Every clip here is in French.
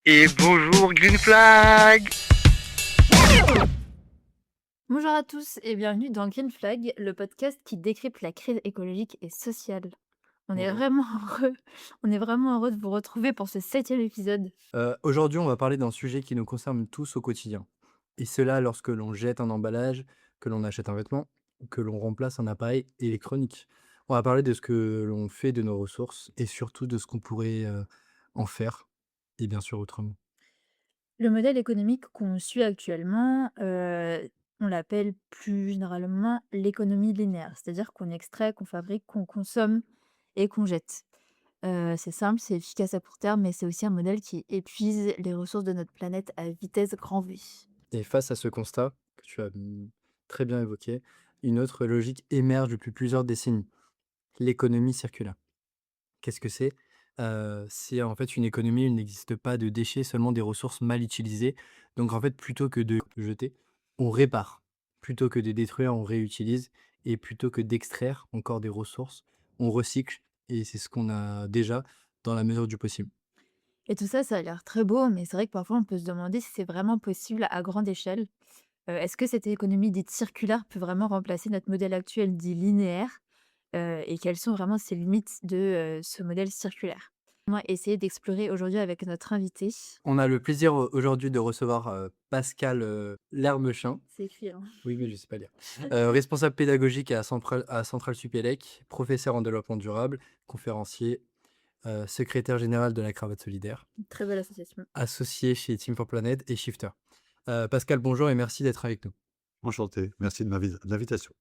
Et bonjour Green Flag! Bonjour à tous et bienvenue dans Green Flag, le podcast qui décrypte la crise écologique et sociale. On est Bonjour. vraiment heureux, on est vraiment heureux de vous retrouver pour ce 7e épisode. Aujourd'hui, on va parler d'un sujet qui nous concerne tous au quotidien. Et cela lorsque l'on jette un emballage, que l'on achète un vêtement, ou que l'on remplace un appareil électronique. On va parler de ce que l'on fait de nos ressources et surtout de ce qu'on pourrait en faire, et bien sûr autrement. Le modèle économique qu'on suit actuellement, on l'appelle plus généralement l'économie linéaire, c'est-à-dire qu'on extrait, qu'on fabrique, qu'on consomme et qu'on jette. C'est simple, c'est efficace à court terme, mais c'est aussi un modèle qui épuise les ressources de notre planète à vitesse grand V. Et face à ce constat, que tu as très bien évoqué, une autre logique émerge depuis plusieurs décennies, l'économie circulaire. Qu'est-ce que c'est? C'est en fait une économie où il n'existe pas de déchets, seulement des ressources mal utilisées. Donc en fait, plutôt que de jeter, on répare. Plutôt que de détruire, on réutilise et plutôt que d'extraire encore des ressources, on recycle et c'est ce qu'on a déjà dans la mesure du possible. Et tout ça, ça a l'air très beau, mais c'est vrai que parfois on peut se demander si c'est vraiment possible à grande échelle. Est-ce que cette économie dite circulaire peut vraiment remplacer notre modèle actuel dit linéaire? Et quelles sont vraiment ces limites de, ce modèle circulaire? On va essayer d'explorer aujourd'hui avec notre invité. On a le plaisir aujourd'hui de recevoir, Pascal, Lermechin. C'est écrit, hein. Oui, mais je sais pas lire. Responsable pédagogique à Centrale Supélec, professeur en développement durable, conférencier, secrétaire général de la Cravate Solidaire, Une très belle association. associé chez Team for Planet et Shifter. Pascal, bonjour et merci d'être avec nous. Enchanté, merci de l'invitation.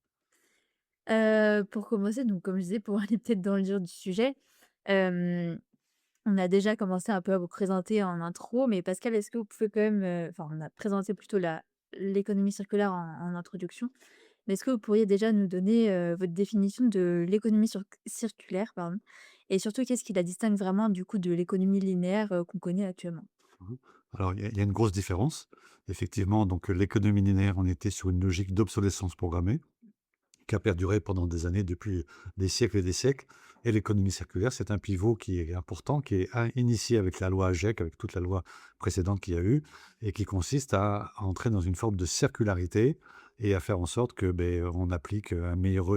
Pour commencer, donc comme je disais, pour aller peut-être dans le dur du sujet, hem on a déjà commencé un peu à vous présenter en intro, mais Pascal, est-ce que vous pouvez quand même, enfin, on a présenté plutôt l'économie circulaire en introduction, mais est-ce que vous pourriez déjà nous donner, votre définition de l'économie circulaire, pardon, et surtout qu'est-ce qui la distingue vraiment du coup de l'économie linéaire, qu'on connaît actuellement? Mmh. Alors il y a une grosse différence. Effectivement, donc l'économie linéaire, on était sur une logique d'obsolescence programmée, qui a perduré pendant des années, depuis des siècles et des siècles. Et l'économie circulaire, c'est un pivot qui est important, qui est initié avec la loi AGEC, avec toute la loi précédente qu'il y a eu, et qui consiste à entrer dans une forme de circularité et à faire en sorte que on applique un meilleur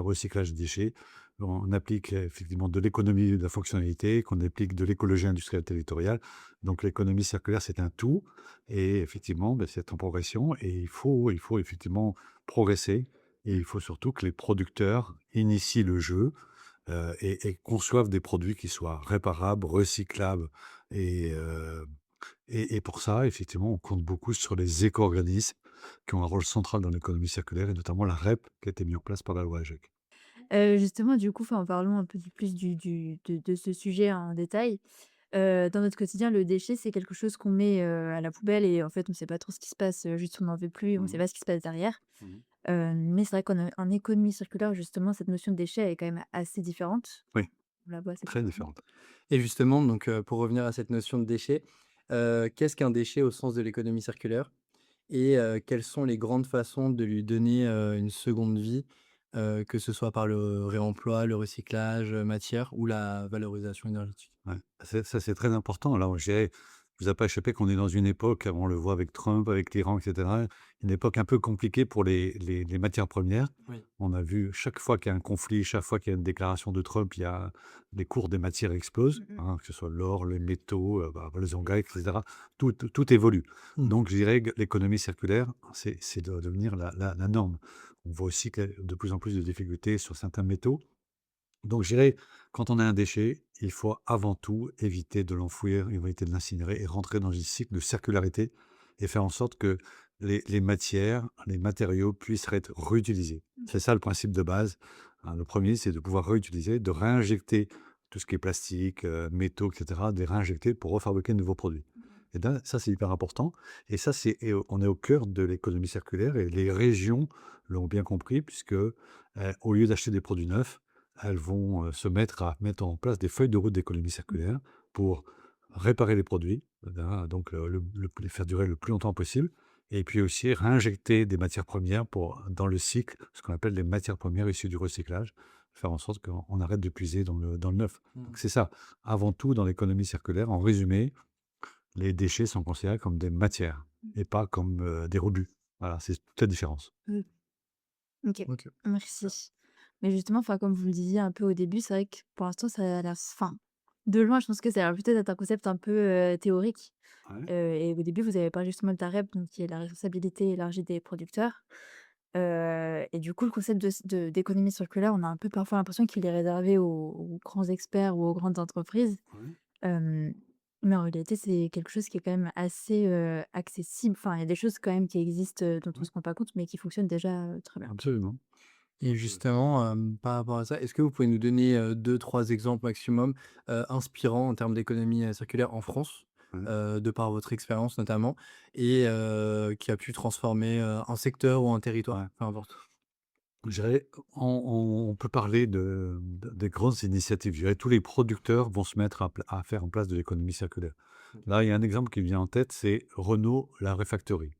recyclage des déchets, on applique effectivement de l'économie de la fonctionnalité, qu'on applique de l'écologie industrielle territoriale. Donc l'économie circulaire, c'est un tout, et effectivement, c'est en progression, et il faut effectivement progresser, et il faut surtout que les producteurs initient le jeu, et conçoivent des produits qui soient réparables, recyclables, et pour ça, effectivement, on compte beaucoup sur les éco-organismes qui ont un rôle central dans l'économie circulaire, et notamment la REP qui a été mise en place par la loi AGEC. Justement, du coup, enfin, en parlons un peu plus de ce sujet en détail. Dans notre quotidien, le déchet, c'est quelque chose qu'on met, à la poubelle et en fait, on ne sait pas trop ce qui se passe, juste on n'en veut plus, on ne sait Mmh. pas ce qui se passe derrière. Mmh. Mais c'est vrai qu'en économie circulaire, justement, cette notion de déchet est quand même assez différente. Oui, On la voit assez très différemment. différente. Et justement, donc, pour revenir à cette notion de déchet, qu'est-ce qu'un déchet au sens de l'économie circulaire? Et quelles sont les grandes façons de lui donner, une seconde vie, que ce soit par le réemploi, le recyclage, matière ou la valorisation énergétique? Ouais, ça c'est très important. Alors, je dirais, il vous a pas échappé qu'on est dans une époque, on le voit avec Trump, avec l'Iran, et cetera, une époque un peu compliquée pour les matières premières. Oui. On a vu chaque fois qu'il y a un conflit, chaque fois qu'il y a une déclaration de Trump, il y a les cours des matières explosent, Mmh mh. hein, que ce soit l'or, les métaux, les engrais, et cetera. Tout évolue. Mmh. Donc je dirais que l'économie circulaire, c'est de devenir la norme. On voit aussi que de plus en plus de difficultés sur certains métaux. Donc, je dirais, quand on a un déchet, il faut avant tout éviter de l'enfouir, éviter de l'incinérer et rentrer dans un cycle de circularité, et faire en sorte que les matières, les matériaux puissent être réutilisés. C'est ça le principe de base, hein. Le premier, c'est de pouvoir réutiliser, de réinjecter tout ce qui est plastique, métaux, et cetera, de les réinjecter pour refabriquer de nouveaux produits. Et ben, ça, c'est hyper important, et ça, on est au cœur de l'économie circulaire, et les régions l'ont bien compris, puisque, au lieu d'acheter des produits neufs, elles vont, se mettre à mettre en place des feuilles de route d'économie circulaire pour réparer les produits, hein, donc les faire durer le plus longtemps possible, et puis aussi réinjecter des matières premières pour dans le cycle, ce qu'on appelle les matières premières issues du recyclage, faire en sorte qu'on arrête de puiser dans le neuf. Mmh. Donc c'est ça, avant tout dans l'économie circulaire, en résumé, les déchets sont considérés comme des matières et pas comme des rebuts. Voilà, c'est toute la différence. Mmh. OK, OK. merci. Mais justement, enfin, comme vous le disiez un peu au début, c'est vrai que pour l'instant, ça a l'air enfin, de loin, je pense que ça a l'air plutôt d'être un concept un peu, théorique. Ouais. Et au début, vous avez parlé justement de ta REP, donc qui est la responsabilité élargie des producteurs. Et du coup, le concept d'économie circulaire, on a un peu parfois l'impression qu'il est réservé aux grands experts ou aux grandes entreprises. Ouais. Hem, mais en réalité, c'est quelque chose qui est quand même assez, accessible. Enfin, il y a des choses quand même qui existent, dont on Ouais. se rend pas compte, mais qui fonctionnent déjà, très bien. Absolument. Et justement, par rapport à ça, est-ce que vous pouvez nous donner, 2-3 exemples maximum, inspirants en termes d'économie, circulaire en France, Ouais. de par votre expérience notamment et qui a pu transformer, un secteur ou un territoire? Ouais. Peu importe. Je dirais, on peut parler des grandes initiatives. Je dirais, tous les producteurs vont se mettre à faire en place de l'économie circulaire. OK. Là, il y a un exemple qui me vient en tête, c'est Renault, la Refactory.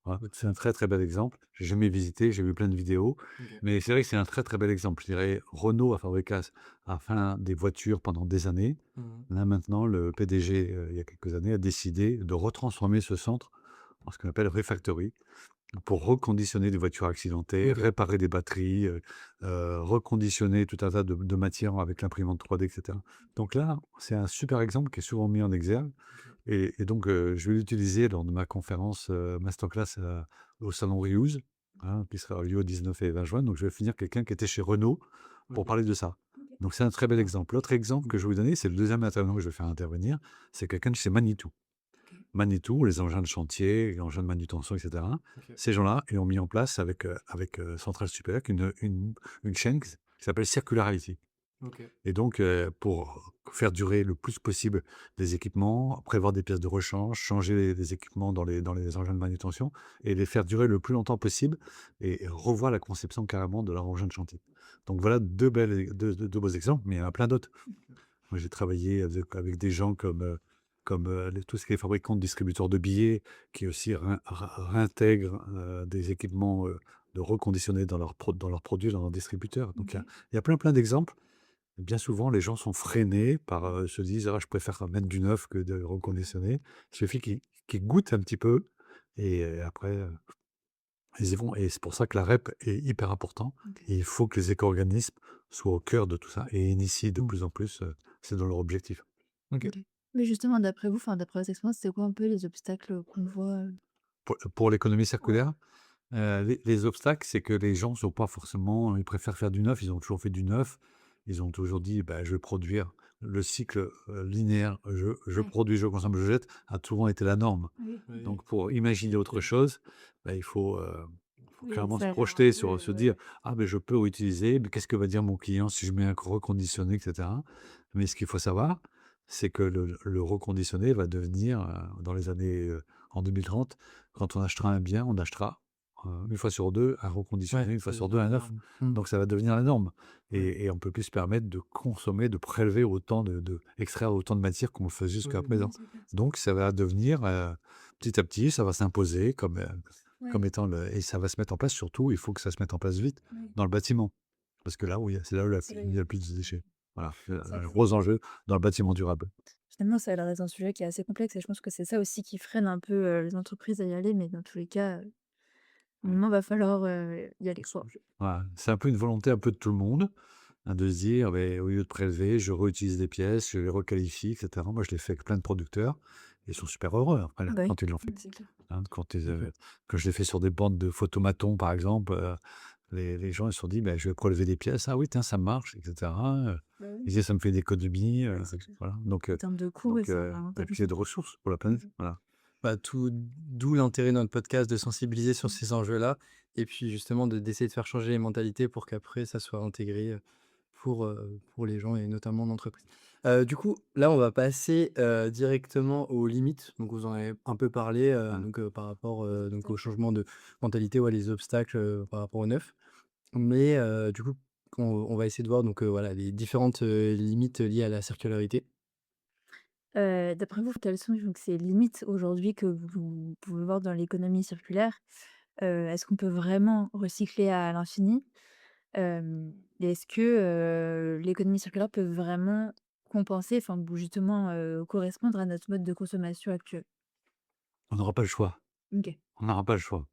Voilà, OK. c'est un très très bel exemple. J'ai jamais visité, j'ai vu plein de vidéos, OK. mais c'est vrai que c'est un très très bel exemple. Je dirais, Renault a fait des voitures pendant des années. Mmh. Là maintenant, le PDG, il y a quelques années, a décidé de retransformer ce centre en ce qu'on appelle Refactory. Pour reconditionner des voitures accidentées, OK. réparer des batteries, reconditionner tout un tas de matières avec l'imprimante 3D et cetera. Donc là, c'est un super exemple qui est souvent mis en exergue OK. et donc je vais l'utiliser lors de ma conférence, masterclass, au salon Reuse, hein, qui sera lieu au 19 et 20 juin. Donc je vais finir quelqu'un qui était chez Renault pour OK. parler de ça. OK. Donc c'est un très bel Ah. exemple. L'autre exemple que je vais vous donner, c'est le deuxième intervenant que je vais faire intervenir, c'est quelqu'un de chez Manitou. OK. Manitou, les engins de chantier, les engins de manutention, et cetera. OK. Ces gens-là, ils ont mis en place avec Centrale Supélec une chaîne qui s'appelle Circularity. OK. Et donc, pour faire durer le plus possible les équipements, prévoir des pièces de rechange, changer les équipements dans les engins de manutention et les faire durer le plus longtemps possible et revoir la conception carrément de leur engin de chantier. Donc voilà 2 beaux exemples, mais il y en a plein d'autres. Moi, j'ai travaillé avec des gens comme tout ce qui est fabricants de distributeurs de billets, qui aussi réintègrent des équipements de reconditionnés dans leurs produits, dans leurs distributeurs. Donc, OK. il y a plein d'exemples. Bien souvent, les gens sont freinés par, se disent: «Ah, je préfère mettre du neuf que de reconditionner». Il suffit qu'ils goûtent un petit peu et après, ils y vont et c'est pour ça que la REP est hyper important OK. et il faut que les éco-organismes soient au cœur de tout ça et initient de Mmh. plus en plus, c'est dans leur objectif. OK. OK. Mais justement, d'après vous, enfin, d'après votre expérience, c'est quoi un peu les obstacles qu'on voit, Pour l'économie Ouais. circulaire, les obstacles, c'est que les gens sont pas forcément ils préfèrent faire du neuf, ils ont toujours fait du neuf. Ils ont toujours dit: «Bah, je vais produire». Le cycle, linéaire, je Ouais. produis, je consomme, je jette, a souvent été la norme. Oui. Oui. Donc pour imaginer autre OK. chose, bah, il faut Oui, clairement se ça a l'air un projeter peu, se dire: ouais. «Ah ben je peux réutiliser, mais qu'est-ce que va dire mon client si je mets un reconditionné?» et cetera. Mais ce qu'il faut savoir, c'est que le reconditionné va devenir, dans les années, en 2030, quand on achètera un bien, on achètera, 1 fois sur 2 un Ouais, reconditionné, 1 ça fois va sur devenir 2 un la neuf. norme. Mmh. Donc ça va devenir la norme Ouais. et on peut plus se permettre de consommer, de prélever autant extraire autant de matière qu'on le faisait jusqu'à Oui, présent. Oui, c'est clair. Donc ça va devenir, petit à petit, ça va s'imposer comme Ouais. étant et ça va se mettre en place surtout, il faut que ça se mette en place vite Oui. dans le bâtiment. Parce que là où c'est là où C'est il y a vrai. le plus de déchets. Voilà, c'est C'est vrai un que gros enjeu dans le bâtiment durable. finalement, ça a l'air d'être un sujet qui est assez complexe et je pense que c'est ça aussi qui freine un peu, les entreprises à y aller, mais dans tous les cas, à un Ouais. moment, va falloir, y aller, quoi. Voilà, c'est un peu une volonté un peu de tout le monde, hein, de se dire: «Beh, au lieu de prélever, je réutilise des pièces, je les requalifie» et cetera. Moi, je l'ai fait avec plein de producteurs. Ils sont super heureux après Ah là, bah oui, quand ils l'ont fait, c'est clair. hein. OK. Quand je l'ai fait sur des bandes de photomaton, par exemple, les gens, ils se sont dit: «Beh, je vais prélever des pièces. Ah oui, tiens, ça marche» et cetera, Bah ils oui. disaient: «Ça me fait une économie», Ouais, c'est clair. voilà. Donc En heu termes de coût, ouais, donc c'est heu vraiment et top. puis il y a de ressources pour la Mmh. planète, voilà. Bah, d'où l'intérêt de notre podcast de sensibiliser sur ces enjeux-là et puis justement d'essayer de faire changer les mentalités pour qu'après ça soit intégré, pour les gens et notamment en entreprise. Du coup, là, on va passer, directement aux limites. Donc vous en avez un peu parlé, Hein. donc par rapport, donc au Tout changement de mentalité, ouais, les obstacles, par rapport au neuf. Mais du coup, on va essayer de voir donc voilà, les différentes, limites liées à la circularité. D'après vous, quelles sont donc ces limites aujourd'hui que vous pouvez voir dans l'économie circulaire? Est-ce qu'on peut vraiment recycler à l'infini? Et est-ce que, l'économie circulaire peut vraiment compenser, enfin, pour justement correspondre à notre mode de consommation actuel. On n'aura pas le choix. Ok. On n'aura pas le choix.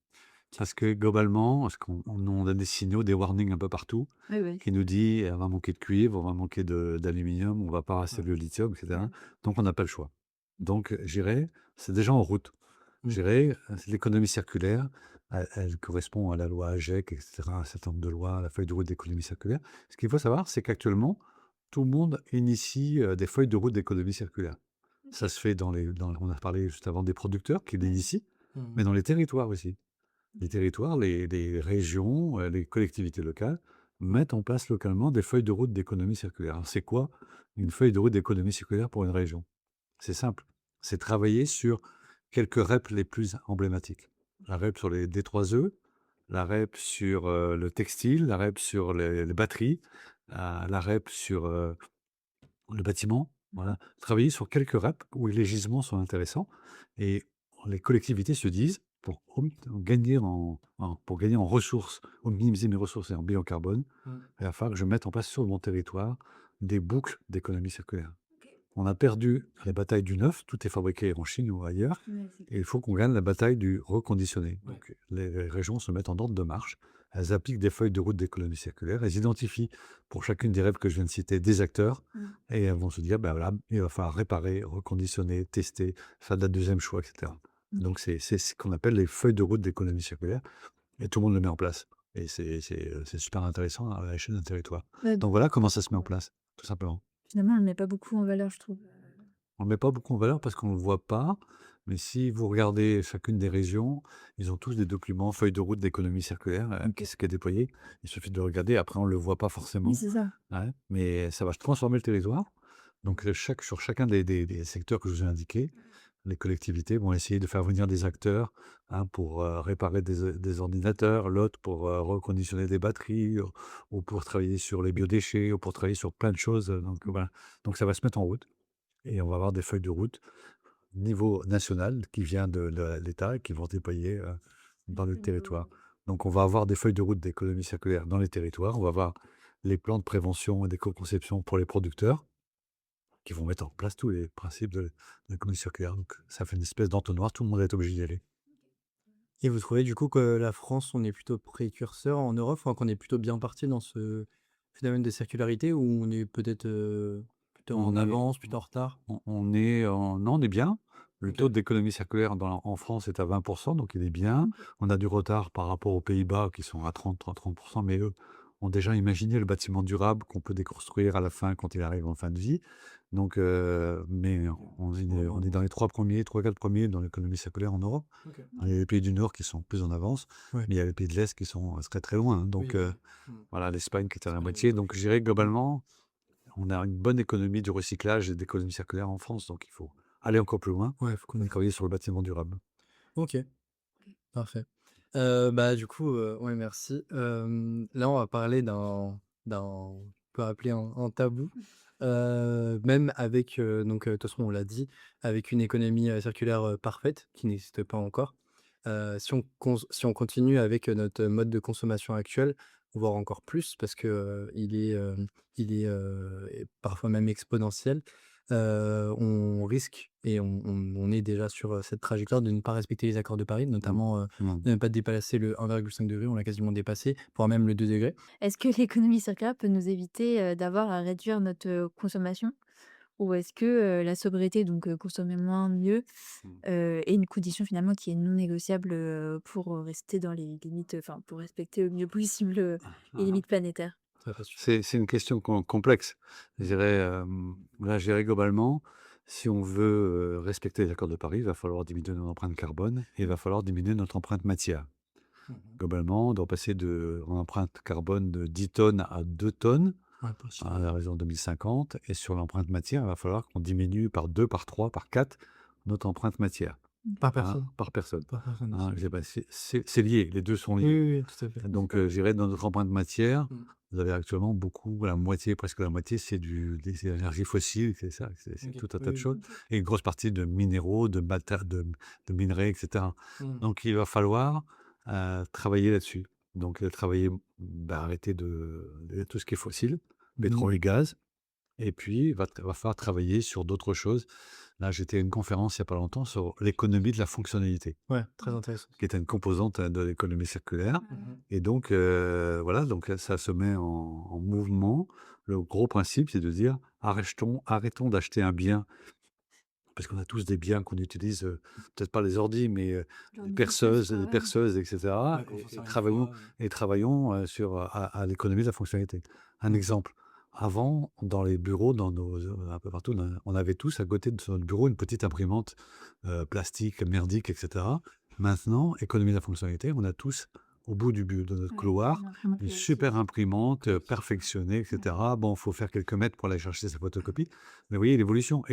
Parce que globalement, parce qu'on a des signaux, des warnings un peu partout, Oui, oui. qui nous dit on va manquer de cuivre, on va manquer d'aluminium, on va pas rester Ouais. le lithium, etc. Ouais. Donc on n'a pas le choix. Donc j'irai, c'est déjà en route. Mm. J'irai, l'économie circulaire, elle correspond à la loi AGEC, etc., à un certain nombre de lois, à la feuille de route d'économie circulaire. Ce qu'il faut savoir, c'est qu'actuellement, tout le monde initie des feuilles de route d'économie circulaire. Ça Ok. se fait on a parlé juste avant des producteurs qui Ouais. l'initient, Mm. mais dans les territoires aussi. Les territoires, les régions, les collectivités locales mettent en place localement des feuilles de route d'économie circulaire. Alors, c'est quoi une feuille de route d'économie circulaire pour une région? C'est simple. C'est travailler sur quelques REP les plus emblématiques. La REP sur les D3E, la REP sur le textile, la REP sur les batteries, la REP sur le bâtiment. Voilà. Travailler sur quelques REP où les gisements sont intéressants et les collectivités se disent, pour gagner en ressources, ou minimiser mes ressources et en bilan carbone, Mm. il va falloir que je mette en place sur mon territoire des boucles d'économie circulaire. Ok. On a perdu la bataille du neuf, tout est fabriqué en Chine ou ailleurs, Ouais, c'est et clair. il faut qu'on gagne la bataille du reconditionné. Ouais. Donc les régions se mettent en ordre de marche, elles appliquent des feuilles de route d'économie circulaire, elles identifient pour chacune des rêves que je viens de citer des acteurs, Mm. et elles vont se dire, ben voilà, il va falloir réparer, reconditionner, tester, faire de la deuxième choix, etc. Ok. Donc c'est ce qu'on appelle les feuilles de route d'économie circulaire, et tout le monde le met en place. Et c'est super intéressant à l'échelle d'un territoire. Ouais, Donc voilà comment ça se met en place, tout simplement. finalement, on ne met pas beaucoup en valeur, je trouve. On ne le met pas beaucoup en valeur parce qu'on ne le voit pas, mais si vous regardez chacune des régions, ils ont tous des documents, feuilles de route d'économie circulaire, Ok. qui est déployé. Il suffit de le regarder, après on ne le voit pas Oui, forcément, c'est ça. ouais, mais ça va transformer le territoire. Donc sur chacun des secteurs que je vous ai indiqués, les collectivités vont essayer de faire venir des acteurs, hein, pour réparer des ordinateurs, l'autre pour reconditionner des batteries, ou pour travailler sur les biodéchets, ou pour travailler sur plein de choses. Donc voilà. Donc ça va se mettre en route et on va avoir des feuilles de route niveau national qui vient de l'État et qui vont déployer dans le territoire. Donc on va avoir des feuilles de route d'économie circulaire dans les territoires, on va avoir les plans de prévention et d'éco-conception pour les producteurs qui vont mettre en place tous les principes de l'économie circulaire. Donc ça fait une espèce d'entonnoir, tout le monde est obligé d'y aller. Et vous trouvez du coup que la France, on est plutôt précurseur en Europe, enfin, qu'on est plutôt bien parti dans ce phénomène de circularité, ou on est peut-être plutôt en On est, avance, plutôt en retard? non, on est bien. Le Ok. taux d'économie circulaire en France est à 20%, donc il est bien. On a du retard par rapport aux Pays-Bas qui sont à 30%, mais eux ont déjà imaginé le bâtiment durable qu'on peut déconstruire à la fin quand il arrive en fin de vie. Donc, mais on est dans les trois, quatre premiers dans l'économie circulaire en Europe. Ok. Il y a les pays du Nord qui sont plus en avance, Ouais. mais il y a les pays de l'Est qui sont très très loin, hein. Donc, Oui, oui. voilà, l'Espagne qui est à la Espagne, moitié. Donc, je dirais Mm. globalement, on a une bonne économie du recyclage et d'économie circulaire en France, donc il faut aller encore plus loin Ouais, faut qu'on et aille. travailler sur le bâtiment durable. Ok, parfait. Bah, du coup, ouais, merci. Là, on va parler on peut appeler un tabou, même avec, donc, de toute façon, on l'a dit, avec une économie, circulaire, parfaite, qui n'existe pas encore. Si on continue avec, notre mode de consommation actuel, voire encore plus parce que, il est parfois même exponentiel, on risque et on est déjà sur, cette trajectoire de ne pas respecter les accords de Paris, notamment, Mm. de ne pas dépasser le 1,5 degré, on l'a quasiment dépassé, voire même le 2 degrés. Est-ce que l'économie circulaire peut nous éviter d'avoir à réduire notre consommation? Ou est-ce que la sobriété, donc consommer moins, mieux, Mm. est une condition finalement qui est non négociable pour rester dans les limites, enfin pour respecter au mieux possible les limites planétaires? Ça passe. C'est une question complexe. Je dirais, là, je dirais globalement, si on veut respecter les accords de Paris, il va falloir diminuer notre empreinte carbone et il va falloir diminuer notre empreinte matière. Globalement, on doit passer en empreinte carbone de 10 tonnes à 2 tonnes Ouais, possible. à l'horizon 2050. Et sur l'empreinte matière, il va falloir qu'on diminue par 2, par 3, par 4 notre empreinte matière, Par hein, personne. par personne. Par personne Hein, aussi. je sais pas, c'est lié, les deux sont Oui, liés. oui, oui, tout à fait. Donc, je dirais, dans notre empreinte matière, Mm. vous avez actuellement beaucoup, la moitié, presque la moitié, c'est des énergies fossiles, c'est ça, c'est Ok, tout un oui, tas de oui. choses, et une grosse partie de minéraux, de minerais, etc. Mm. Donc, il va falloir travailler là-dessus. Donc, travailler, arrêter de tout ce qui est fossile, Mm. pétrole et gaz, Et puis, va falloir travailler sur d'autres choses. Là, j'étais à une conférence il n'y a pas longtemps sur l'économie de la fonctionnalité, Ouais, très intéressant. qui est une composante de l'économie circulaire. Et donc, voilà, donc ça se met en mouvement. Le gros principe, c'est de dire arrêtons d'acheter un bien, parce qu'on a tous des biens qu'on utilise, peut-être pas les ordis, mais Genre des une richesse, perceuses, quoi, des ouais. perceuses, etc. Ouais, qu'on s'en Et sert une travaillons, fois. sur à l'économie de la fonctionnalité. Un Mmh. exemple. Avant, dans les bureaux, un peu partout, on avait tous à côté de notre bureau une petite imprimante plastique, merdique, etc. Maintenant, économie de la fonctionnalité, on a tous au bout de notre Ouais, couloir une imprimante une réactive. super imprimante perfectionnée, etc. Bon, il faut faire quelques mètres pour aller chercher sa photocopie. Mais vous voyez l'évolution.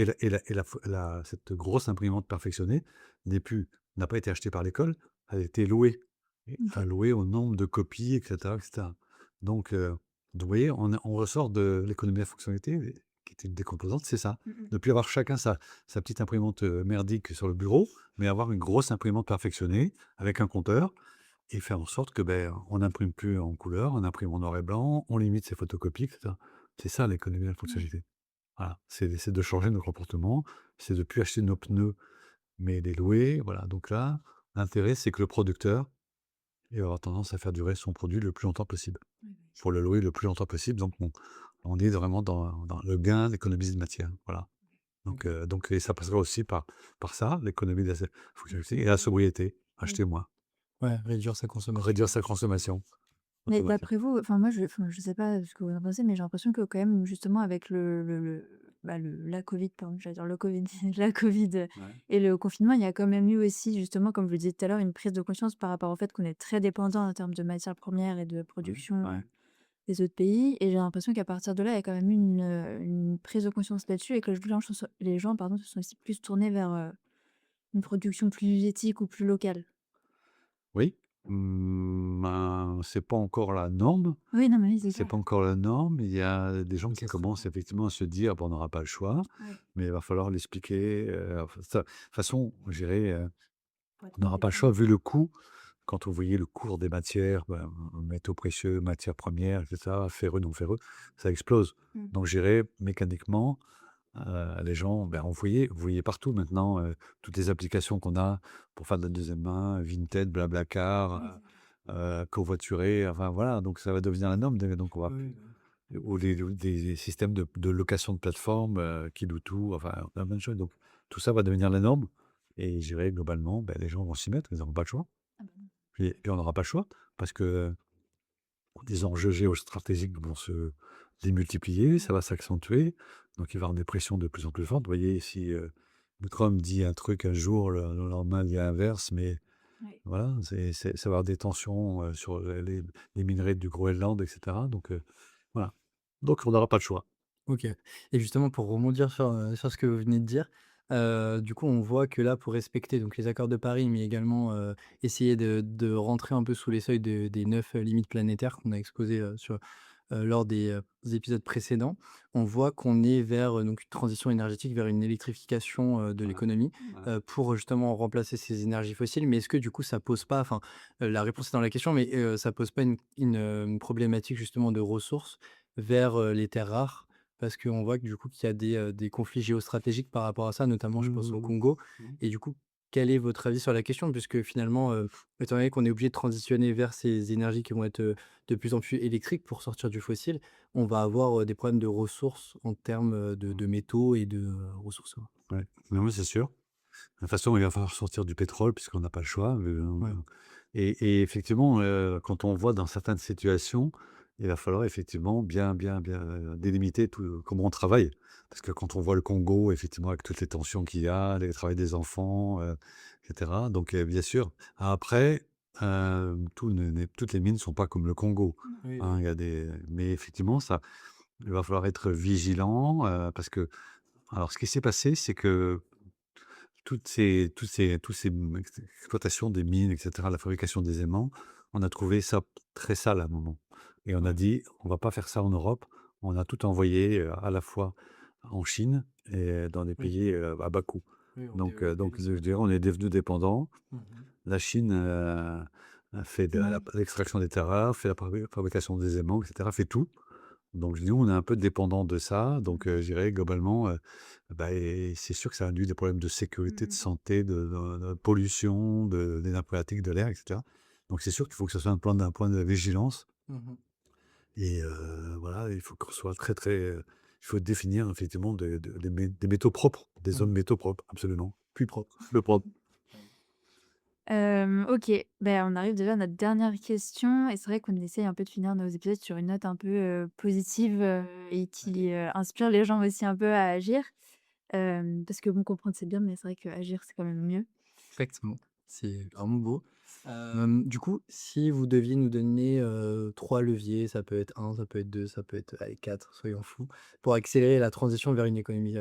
Cette grosse imprimante perfectionnée n'a pas été achetée par l'école, elle a été louée. OK. Enfin, louée au nombre de copies, etc. etc. Donc, vous voyez, on ressort de l'économie de la fonctionnalité, qui était une des composantes, c'est ça. Mmh mh. Ne plus avoir chacun sa petite imprimante merdique sur le bureau, mais avoir une grosse imprimante perfectionnée avec un compteur et faire en sorte que on n'imprime plus en couleur, on imprime en noir et blanc, on limite ses photocopies, etc. C'est ça l'économie de la Ouais. fonctionnalité. Voilà, c'est de changer nos comportements, c'est de plus acheter nos pneus, mais les louer, voilà. Donc là, l'intérêt, c'est que le producteur, il va avoir tendance à faire durer son produit le plus longtemps possible. Ouais, Pour le louer le plus longtemps possible, donc on est vraiment dans le gain d'économie de matière, voilà. OK. Donc et ça passera aussi par ça, l'économie de la fonctionnalité et la sobriété, ouais. acheter moins, Ouais, réduire sa consommation. réduire sa consommation Mais automatique. d'après vous, enfin moi je sais pas ce que vous en pensez, mais j'ai l'impression que quand même justement avec la Covid, pardon, j'allais dire le Covid, la Covid, Ouais. et le confinement, il y a quand même eu aussi justement, comme je le disais tout à l'heure, une prise de conscience par rapport au fait qu'on est très dépendant en termes de matières premières et de Ouais, production, ouais. des autres pays. Et j'ai l'impression qu'à partir de là, il y a quand même eu une prise de conscience là-dessus et que les gens, pardon, se sont aussi plus tournés vers, une production plus éthique ou plus locale. Oui, c'est pas encore la norme, Oui, non, mais oui, c'est c'est ça. pas encore la norme. Il y a des gens Mais qui ça serait commencent effectivement à se dire: «Bon, on n'aura pas le choix», Ouais, mais il va falloir l'expliquer, enfin ça de toute façon, je dirais, pour être on n'aura pas le choix compétitif. vu le coût. Quand vous voyez le cours des matières, métaux précieux, matières premières et cetera, ferreux, non ferreux, ça explose. Mmh. Donc je dirais mécaniquement, les gens, vous voyez partout maintenant, toutes les applications qu'on a pour faire de la deuxième main, Vinted, Oui, BlaBlaCar, c'est vrai. Covoituré, enfin voilà, donc ça va devenir la norme, donc on va oui, bah, ou des systèmes de location de plateforme, qui louent tout, enfin plein de choses, donc tout ça va devenir la norme et je dirais globalement, les gens vont s'y mettre, ils n'auront pas le choix. Ah bah, non. Puis on n'aura pas le choix parce que des enjeux géostratégiques vont se démultiplier, Ouais, ça va s'accentuer, donc il va y avoir des pressions de plus en plus fortes. Vous voyez, si, Trump dit un truc un jour, le lendemain, il dit l'inverse, mais ouais. voilà, ça va y avoir des tensions, sur les minerais du Groenland et cetera, donc voilà. Donc on n'aura pas le choix. OK. Et justement pour rebondir sur ce que vous venez de dire, du coup, on voit que là, pour respecter donc les accords de Paris, mais également, essayer de rentrer un peu sous les seuils des 9 limites planétaires qu'on a exposées, lors des épisodes précédents, on voit qu'on est vers, donc une transition énergétique, vers une électrification, de Ouais, l'économie, ouais. pour justement remplacer ces énergies fossiles. Mais est-ce que du coup ça pose pas, enfin, la réponse est dans la question, mais, ça pose pas une problématique justement de ressources vers, les terres rares? Parce qu'on voit que du coup qu'il y a des conflits géostratégiques par rapport à ça, notamment je Mmh pense au mh, Congo. mmh. Et du coup, quel est votre avis sur la question? Puisque finalement, étant donné qu'on est obligé de transitionner vers ces énergies qui vont être, de plus en plus électriques pour sortir du fossile, on va avoir, des problèmes de ressources en termes, de métaux et de, ressources, quoi. Ouais. Non, mais c'est sûr. De toute façon, il va falloir sortir du pétrole puisqu'on n'a pas le choix, Ouais. et effectivement, quand on voit dans certaines situations, il va falloir effectivement bien, délimiter tout comment on travaille. Parce que quand on voit le Congo, effectivement, avec toutes les tensions qu'il y a, le travail des enfants, et cetera, donc bien sûr. Après, toutes les mines ne sont pas comme le Congo, Non. Oui, hein. oui. Il y a mais effectivement, il va falloir être vigilant, parce que alors ce qui s'est passé, c'est que tous ces exploitations des mines et cetera, la fabrication des aimants, on a trouvé ça très sale à un moment et on a Ouais. dit: «On va pas faire ça en Europe». On a tout envoyé, à la fois en Chine et dans des Oui. pays, à bas coût. Oui, on Donc je délocalise. dirais, on est devenus dépendants. Mmh. La Chine, a fait de Ouais. l'extraction des terres rares, fait la fabrication des aimants et cetera, fait tout. Donc nous, on est un peu dépendant de ça. Donc je dirais globalement, bah, et c'est sûr que ça induit des problèmes de sécurité, de Mmh. santé, de pollution, des nappes phréatiques, de l'air, et cetera. Donc c'est sûr qu'il faut que ça soit d'un point de vigilance Mmh. et voilà, il faut qu'on soit très, très, il faut définir effectivement des métaux propres, des Mmh. zones métaux propres, absolument. Plus propre. Le propre. OK, ben, on arrive déjà à notre dernière question et c'est vrai qu'on essaye un peu de finir nos épisodes sur une note un peu, positive, et qui, inspire les gens aussi un peu à agir. Parce que bon, comprendre c'est bien, mais c'est vrai qu'agir c'est quand même mieux. Exactement, c'est vraiment beau. Du coup, si vous deviez nous donner, 3 leviers, ça peut être un, ça peut être 2, ça peut être, allez 4, soyons fous, pour accélérer la transition vers une économie,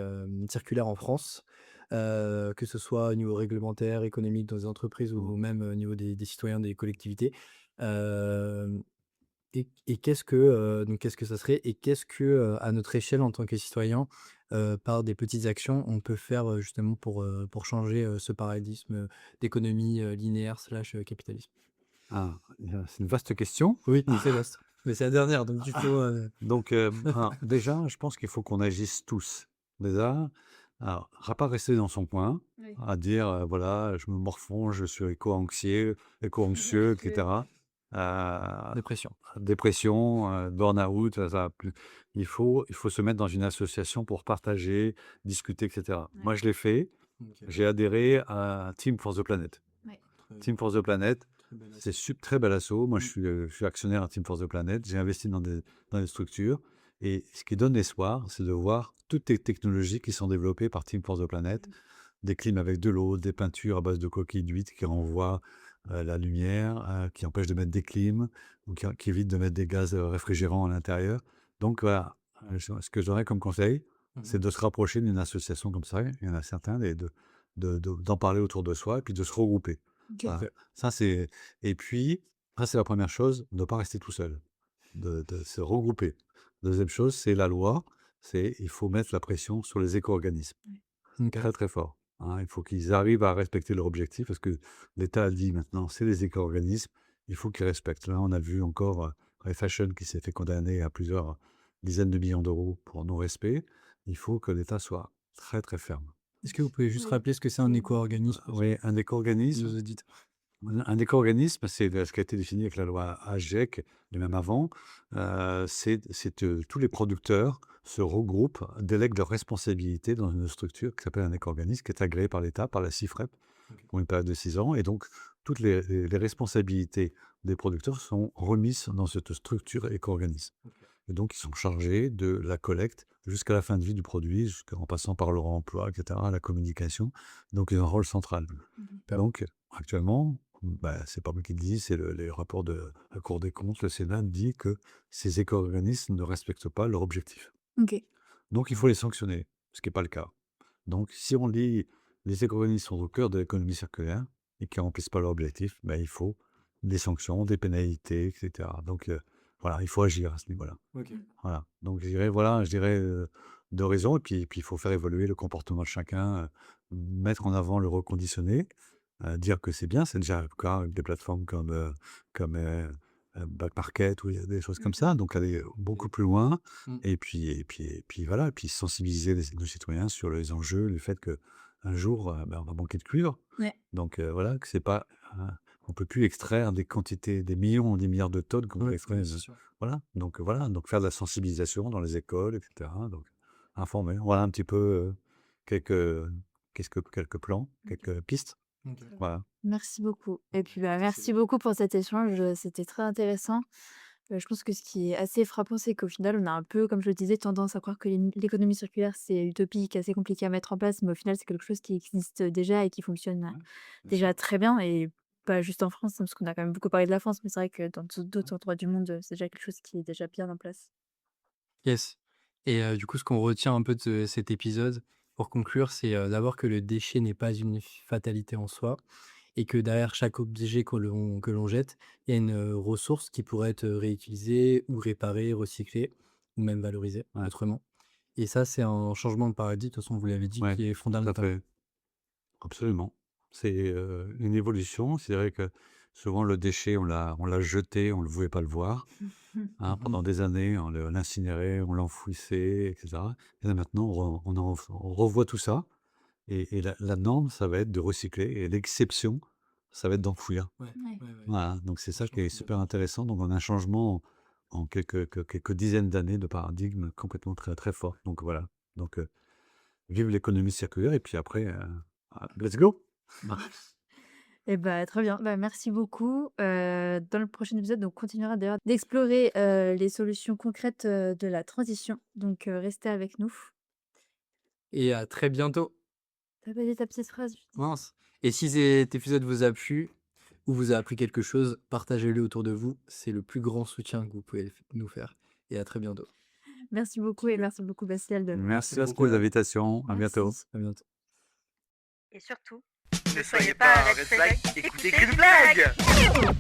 circulaire en France, que ce soit au niveau réglementaire, économique dans les entreprises ou même au niveau des citoyens, des collectivités. Hem et qu'est-ce que ça serait? Et qu'est-ce que, à notre échelle en tant que citoyen, par des petites actions, on peut faire, justement pour changer, ce paradigme, d'économie, linéaire slash, capitalisme? Ah, c'est une vaste question. Oui, c'est vaste. Mais c'est la dernière, donc il faut, Donc, alors, déjà, je pense qu'il faut qu'on agisse tous. Déjà, alors, à pas rester dans son coin, Oui. à dire, voilà, je me morfonds, je suis éco-anxieux, et cetera. dépression. Dépression, burn-out, ça va plus. Il faut se mettre dans une association pour partager, discuter, et cetera. Ouais. Moi, je l'ai fait. OK. J'ai adhéré à Team for the Planet. Ouais. Team for the Planet, Très belle c'est asso. très bel assaut. Moi, Mmh. je suis actionnaire à Team for the Planet. J'ai investi dans des structures. Et ce qui donne espoir, c'est de voir toutes les technologies qui sont développées par Team for the Planet. Des clims avec de l'eau, des peintures à base de coquilles d'huîtres qui renvoient la lumière, qui empêchent de mettre des clims ou qui évitent de mettre des gaz réfrigérants à l'intérieur. Donc voilà, ce que j'aurais comme conseil, Mmh. c'est de se rapprocher d'une association comme ça. Il y en a certains, et d'en parler autour de soi et puis de se regrouper. OK. Voilà. Parfait. Ça, c'est. Et puis, ça, c'est la première chose, ne pas rester tout seul, de se regrouper. Deuxième chose, c'est la loi, il faut mettre la pression sur les éco-organismes. OK. Très, très fort, hein. Il faut qu'ils arrivent à respecter leur objectif parce que l'État a dit maintenant, c'est les éco-organismes, il faut qu'ils respectent. Là, on a vu encore, Ray Fashion qui s'est fait condamner à plusieurs dizaines de millions d'euros pour non-respect. Il faut que l'État soit très, très ferme. Est-ce que vous pouvez juste Oui, rappeler ce que c'est un c'est éco-organisme pour Oui, un nos éco-organisme, auditeurs? un éco-organisme, c'est ce qui a été défini avec la loi AGEC, et même avant. Tous les producteurs se regroupent, délèguent leurs responsabilités dans une structure qui s'appelle un éco-organisme, qui est agréé par l'État, par la CIFREP, OK. pour une période de 6 ans. Et donc, toutes les responsabilités des producteurs sont remises dans cette structure éco-organisme. OK. Et donc, ils sont chargés de la collecte jusqu'à la fin de vie du produit, en passant par le remploi, etc., la communication. Donc, ils ont un rôle central. Mmh. Donc, actuellement, bah, c'est pas moi qui le dis, c'est les rapports de la Cour des comptes, le Sénat dit que ces éco-organismes ne respectent pas leur objectif. OK. Donc, il faut les sanctionner, ce qui n'est pas le cas. Donc, si on dit les éco-organismes sont au cœur de l'économie circulaire et qui ne remplissent pas leur objectif, ben, il faut des sanctions, des pénalités, etc. Donc, voilà, il faut agir à ce niveau-là. OK. Voilà. Donc, je dirais 2 raisons. Et puis, il faut faire évoluer le comportement de chacun, mettre en avant le reconditionné, dire que c'est bien. C'est déjà le cas avec des plateformes comme Back Market ou il y a des choses comme Mmh. ça. Donc, aller beaucoup plus loin. Mmh. Et puis voilà. Et puis sensibiliser nos citoyens sur les enjeux, le fait qu'un jour, ben, on va manquer de cuivre. Ouais. Donc, voilà, que c'est pas, on peut plus extraire des quantités, des millions, des milliards de tonnes qu'on peut Ouais, extraire. c'est sûr. Donc faire de la sensibilisation dans les écoles, et cetera, donc informer. Voilà un petit peu, quelques quelques plans, quelques pistes. OK. Voilà. Merci beaucoup et puis, bah, C'est merci beaucoup pour cet échange, c'était très intéressant. Je pense que ce qui est assez frappant, c'est qu'au final, on a un peu, comme je le disais, tendance à croire que l'économie circulaire, c'est utopique, assez compliqué à mettre en place, mais au final, c'est quelque chose qui existe déjà et qui fonctionne, Ouais, bien déjà sûr. très bien et pas juste en France, hein, parce qu'on a quand même beaucoup parlé de la France, mais c'est vrai que dans d'autres endroits du monde, c'est déjà quelque chose qui est déjà bien en place. Yes et du coup, ce qu'on retient un peu de cet épisode, pour conclure, c'est, d'abord que le déchet n'est pas une fatalité en soi et que derrière chaque objet que l'on jette, il y a une, ressource qui pourrait être, réutilisée ou réparée, recyclée ou même valorisée Ouais, autrement et ça, c'est un changement de paradigme, de toute façon, vous l'avez dit, ouais, qui est tout à fondamental. fait. Absolument. C'est, une évolution. C'est vrai que Souvent, le déchet, on l'a jeté, on ne voulait pas le voir. Hein, pendant des années, on l'incinérait, on l'enfouissait, etc. Et là, maintenant, on revoit tout ça. Et la norme, ça va être de recycler. Et l'exception, ça va être d'enfouir. Ouais, Ouais. ouais, ouais. Voilà, donc c'est ça qui Franchement, est je suis super d'accord. intéressant. Donc on a un changement en quelques dizaines d'années de paradigme complètement très, très fort. Donc voilà. Donc vive l'économie circulaire et puis après, let's go! Et bah, très bien. Bah, merci beaucoup. Dans le prochain épisode, on continuera d'ailleurs d'explorer les solutions concrètes de la transition. Donc, restez avec nous. Et à très bientôt. T'as pas dit ta petite phrase? Mince. Et si cet épisode vous a plu ou vous a appris quelque chose, partagez-le autour de vous. C'est le plus grand soutien que vous pouvez nous faire. Et à très bientôt. Merci beaucoup et merci beaucoup, Bastien. Merci à beaucoup. pour l'invitation. À bientôt. Merci. À bientôt. Et surtout, ne soyez pas un red flag, écoutez Green Flag.